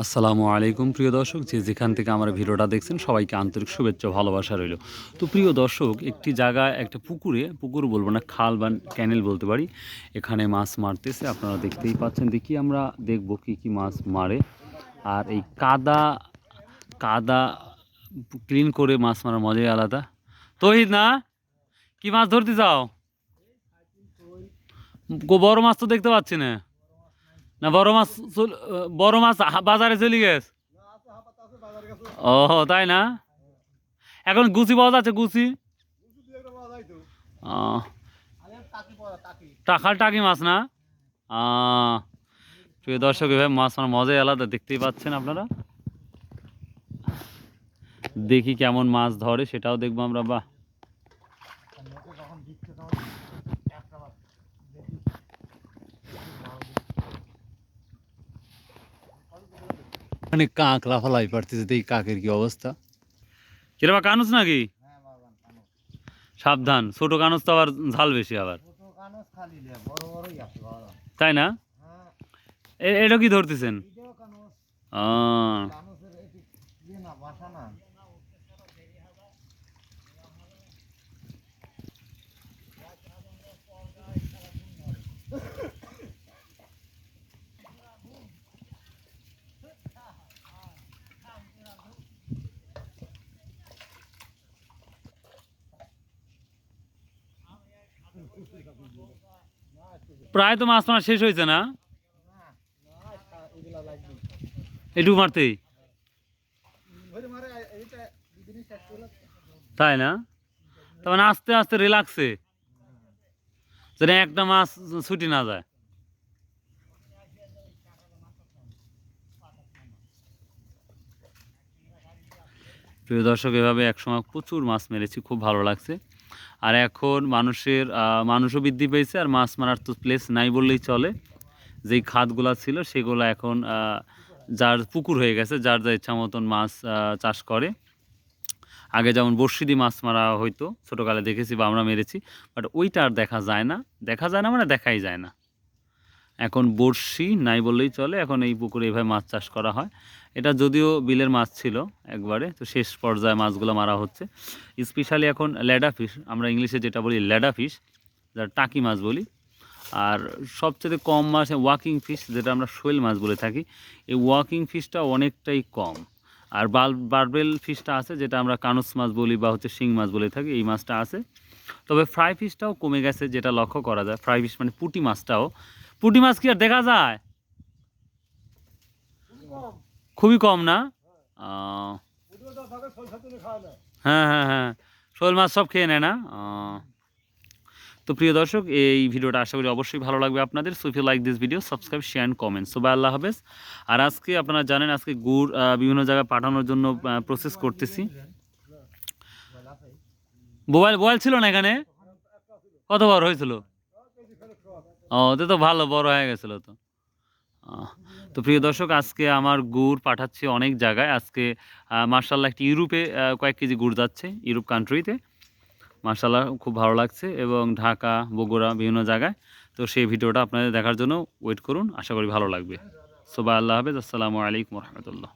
আসসালামু আলাইকুম প্রিয় দর্শক, যে যেখান থেকে আমার ভিডিওটা দেখছেন সবাইকে আন্তরিক শুভেচ্ছা ও ভালোবাসা রইল। তো প্রিয় দর্শক, একটি জায়গায় একটা পুকুর বলবো না, খাল বা ক্যানেল বলতে পারি, এখানে মাছ মারতেছে। আপনারা দেখতেই পাচ্ছেন। দেখি আমরা দেখব কি কি মাছ মারে। আর এই কাদা কাদা ক্লিন করে মাছ মারার মজাই আলাদা। তহিদ না, কি মাছ ধরতে যাও? বড় মাছ তো দেখতে পাচ্ছি না। না বড় মাছ বাজারে চলে গেছে। ও তাই না? এখন গুচি পাওয়া যাচ্ছে, গুচি টাকার টাকি মাছ না? প্রিয় দর্শক, এভাবে মাছ মারার মজাই আলাদা, দেখতেই পাচ্ছেন আপনারা। দেখি কেমন মাছ ধরে, সেটাও দেখবো আমরা। বাহ, মানে কাক লাফালাই পারতেছে। এই কাকের কি অবস্থা! কিরবা কানুস নাকি? সাবধান, ছোট কানুস তো আবার ঝাল বেশি আবার, তাই না? এটা কি ধরতেছেন? প্রায় তো মাছ মারা শেষ হয়েছে না? এটুকু মারতেই, তাই না? তার মানে আস্তে আস্তে রিল্যাক্সে, যেন একটা মাছ ছুটি না যায়। প্রিয় দর্শক, এভাবে একসময় প্রচুর মাছ মেরেছি, খুব ভালো লাগছে। আর এখন মানুষও বৃদ্ধি পেয়েছে, আর মাছ মারার তো প্লেস নাই বললেই চলে। যেই খাতগুলা ছিল সেগুলো এখন যার পুকুর হয়ে গেছে, যার যা ইচ্ছা মতন মাছ চাষ করে। আগে যেমন বড়শি দিয়ে মাছ মারা হয়তো, ছোটোকালে দেখেছি বা আমরা মেরেছি, বাট ওইটা আর দেখা যায় না। মানে দেখাই যায় না। এখন বড়শি নাই বললেই চলে, এখন এই পুকুরে এইভাবে মাছ চাষ করা হয়। এটা যদিও বিলের মাছ ছিল একবারে, তো শেষ পর্যায়ে মাছগুলো মারা হচ্ছে। স্পেশালি এখন ল্যাডা ফিশ, আমরা ইংলিশে যেটা বলি ল্যাডা ফিশ, যার টাকি মাছ বলি। আর সবচেয়ে কম মাছ ওয়াকিং ফিশ, যেটা আমরা শোয়েল মাছ বলে থাকি। এই ওয়াকিং ফিশটা অনেকটাই কম। আর বারবেল ফিশটা আছে, যেটা আমরা কানুস মাছ বলি বা হচ্ছে শিং মাছ বলে থাকি, এই মাছটা আছে। তবে ফ্রাই ফিশটাও কমে গেছে, যেটা লক্ষ্য করা যায়। ফ্রাই ফিশ মানে পুঁটি মাছ কি আর দেখা যায়? খুবই কম না? হ্যাঁ হ্যাঁ হ্যাঁ, শোল মাছ সব খেয়ে নেয় না? তো প্রিয় দর্শক, এই ভিডিওটা আশা করি অবশ্যই ভালো লাগবে আপনাদের। So if you like this video, subscribe, share and comment. So bye, আল্লাহ হাফেজ। আর আজকে আপনারা জানেন, আজকে গুড় বিভিন্ন জায়গায় পাঠানোর জন্য প্রসেস করতেছি। বয়েল ছিল না এখানে? কত বড় হয়েছিল? ও, তো ভালো বড় হয়ে গেছিলো তো। তো প্রিয় দর্শক, আজকে আমার গুড় পাঠাচ্ছি অনেক জায়গায়। আজকে মার্শাল্লাহ একটি ইউরোপে কয়েক কেজি গুড় যাচ্ছে, ইউরোপ কান্ট্রিতে। মার্শাল্লাহ খুব ভালো লাগছে, এবং ঢাকা, বগুড়া বিভিন্ন জায়গায়। তো সেই ভিডিওটা আপনাদের দেখার জন্য ওয়েট করুন, আশা করি ভালো লাগবে। সো বাই, আল্লাহ হাফেজ, আসসালামু আলাইকুম রহমতুল্লাহ।